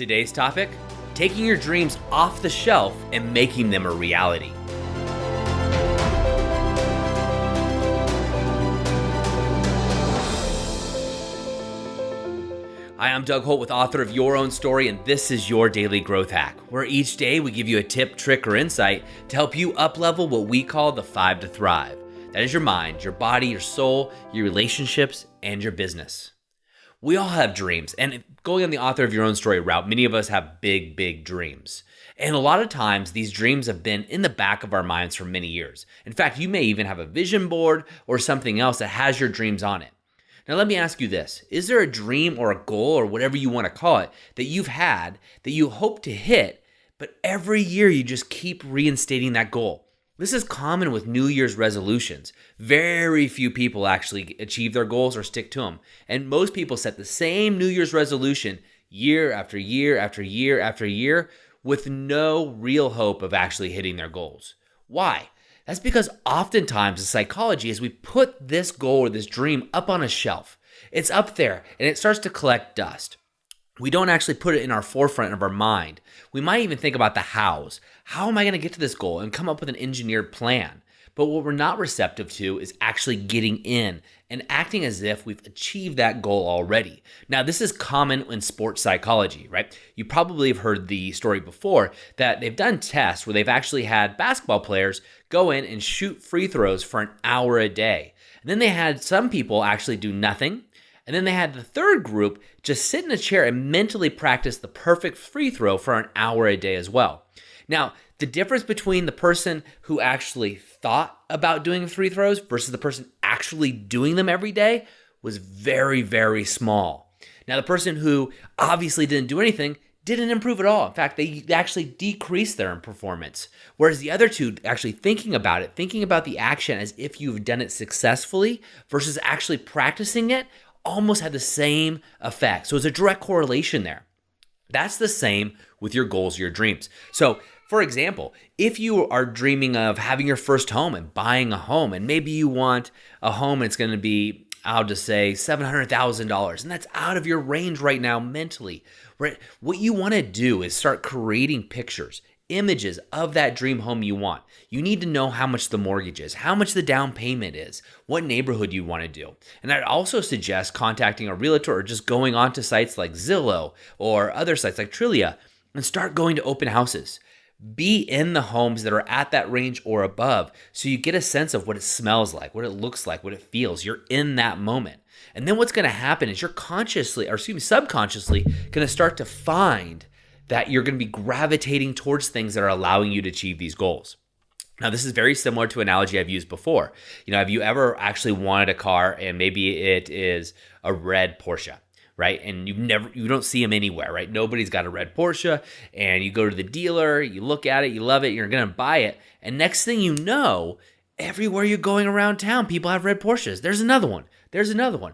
Today's topic, taking your dreams off the shelf and making them a reality. Hi, I'm Doug Holt, with author of Your Own Story, and this is your Daily Growth Hack, where each day we give you a tip, trick, or insight to help you up-level what we call the 5 to Thrive. That is your mind, your body, your soul, your relationships, and your business. We all have dreams, and going on the author of Your Own Story route, many of us have big, big dreams. And a lot of times, these dreams have been in the back of our minds for many years. In fact, you may even have a vision board or something else that has your dreams on it. Now, let me ask you this. Is there a dream or a goal or whatever you want to call it that you've had that you hope to hit, but every year you just keep reinstating that goal? This is common with New Year's resolutions. Very few people actually achieve their goals or stick to them. And most people set the same New Year's resolution year after year after year after year with no real hope of actually hitting their goals. Why? That's because oftentimes in psychology is we put this goal or this dream up on a shelf. It's up there and it starts to collect dust. We don't actually put it in our forefront of our mind. We might even think about the hows. How am I going to get to this goal and come up with an engineered plan? But what we're not receptive to is actually getting in and acting as if we've achieved that goal already. Now, this is common in sports psychology, right? You probably have heard the story before that they've done tests where they've actually had basketball players go in and shoot free throws for an hour a day. And then they had some people actually do nothing. And then they had the third group just sit in a chair and mentally practice the perfect free throw for an hour a day as well. Now, the difference between the person who actually thought about doing free throws versus the person actually doing them every day was very, very small. Now, the person who obviously didn't do anything didn't improve at all. In fact, they actually decreased their performance. Whereas the other two actually thinking about the action as if you've done it successfully versus actually practicing it almost had the same effect. So it's a direct correlation there. That's the same with your goals, your dreams. So, for example, if you are dreaming of having your first home and buying a home, and maybe you want a home and it's going to be, I'll just say $700,000, and that's out of your range right now mentally, right? What you want to do is start creating pictures, images of that dream home you want. You need to know how much the mortgage is, how much the down payment is, what neighborhood you want to do. And I'd also suggest contacting a realtor or just going onto sites like Zillow or other sites like Trillia and start going to open houses. Be in the homes that are at that range or above so you get a sense of what it smells like, what it looks like, what it feels. You're in that moment. And then what's going to happen is you're subconsciously going to start to find that you're going to be gravitating towards things that are allowing you to achieve these goals. Now, this is very similar to an analogy I've used before. Have you ever actually wanted a car and maybe it is a red Porsche, right? And you don't see them anywhere, right? Nobody's got a red Porsche, and you go to the dealer, you look at it, you love it, you're going to buy it. And next thing you know, everywhere you're going around town, people have red Porsches. There's another one. There's another one.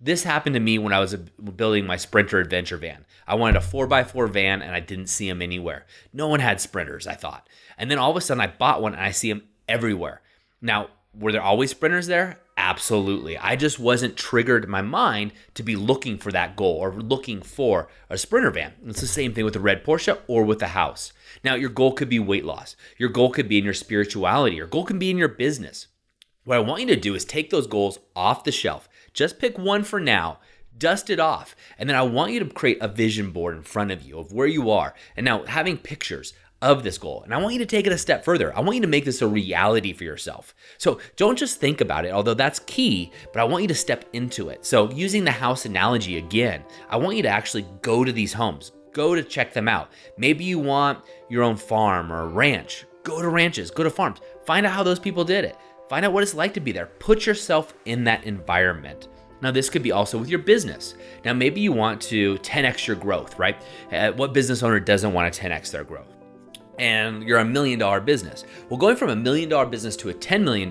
This happened to me when I was building my Sprinter adventure van. I wanted a 4x4 van and I didn't see them anywhere. No one had Sprinters, I thought. And then all of a sudden I bought one and I see them everywhere. Now, were there always Sprinters there? Absolutely. I just wasn't triggered in my mind to be looking for that goal or looking for a Sprinter van. It's the same thing with the red Porsche or with the house. Now, your goal could be weight loss. Your goal could be in your spirituality. Your goal can be in your business. What I want you to do is take those goals off the shelf. Just pick one for now, dust it off, and then I want you to create a vision board in front of you of where you are. And now having pictures of this goal. And I want you to take it a step further. I want you to make this a reality for yourself. So don't just think about it, although that's key, but I want you to step into it. So using the house analogy again, I want you to actually go to these homes. Go to check them out. Maybe you want your own farm or a ranch. Go to ranches, go to farms. Find out how those people did it. Find out what it's like to be there. Put yourself in that environment. Now, this could be also with your business. Now, maybe you want to 10x your growth, right? What business owner doesn't want to 10x their growth? And you're $1 million business. Well, going from $1 million business to a $10 million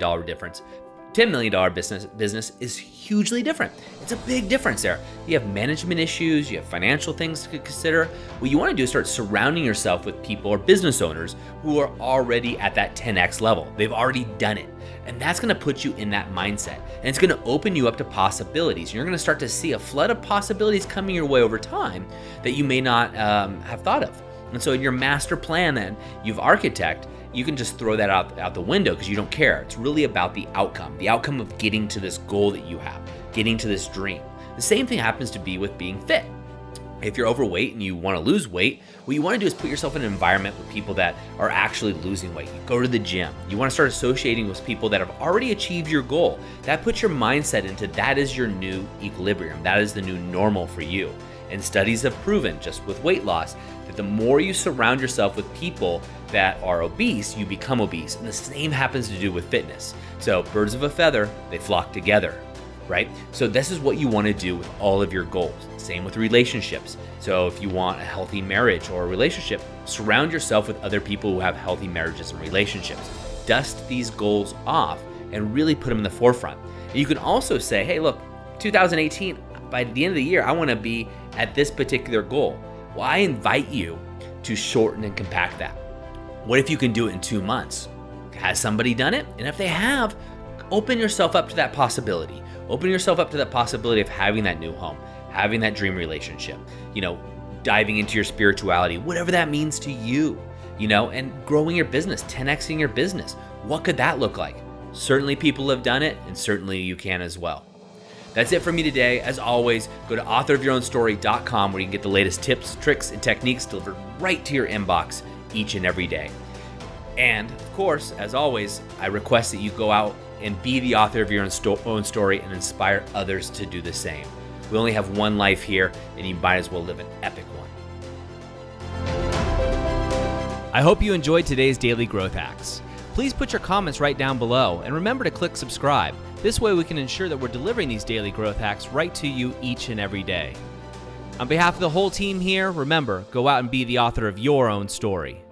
$10 million business is hugely different. It's a big difference there. You have management issues, you have financial things to consider. What you want to do is start surrounding yourself with people or business owners who are already at that 10x level. They've already done it. And that's going to put you in that mindset. And it's going to open you up to possibilities. You're going to start to see a flood of possibilities coming your way over time that you may not have thought of. And so in your master plan then, you've architect, you can just throw that out the window because you don't care. It's really about the outcome of getting to this goal that you have, getting to this dream. The same thing happens to be with being fit. If you're overweight and you want to lose weight, what you want to do is put yourself in an environment with people that are actually losing weight. You go to the gym. You want to start associating with people that have already achieved your goal. That puts your mindset into that is your new equilibrium. That is the new normal for you. And studies have proven, just with weight loss, that the more you surround yourself with people that are obese, you become obese. And the same happens to do with fitness. So birds of a feather, they flock together, right? So this is what you want to do with all of your goals. Same with relationships. So if you want a healthy marriage or a relationship, surround yourself with other people who have healthy marriages and relationships. Dust these goals off and really put them in the forefront. And you can also say, hey, look, 2018, by the end of the year, I want to be at this particular goal. Well, I invite you to shorten and compact that. What if you can do it in 2 months? Has somebody done it? And if they have, open yourself up to that possibility. Open yourself up to that possibility of having that new home, having that dream relationship, diving into your spirituality, whatever that means to you, and growing your business, 10xing your business. What could that look like? Certainly people have done it, and certainly you can as well. That's it for me today. As always, go to authorofyourownstory.com where you can get the latest tips, tricks, and techniques delivered right to your inbox each and every day. And of course, as always, I request that you go out and be the author of your own story and inspire others to do the same. We only have one life here, and you might as well live an epic one. I hope you enjoyed today's Daily Growth Hacks. Please put your comments right down below, and remember to click subscribe. This way we can ensure that we're delivering these daily growth hacks right to you each and every day. On behalf of the whole team here, remember, go out and be the author of your own story.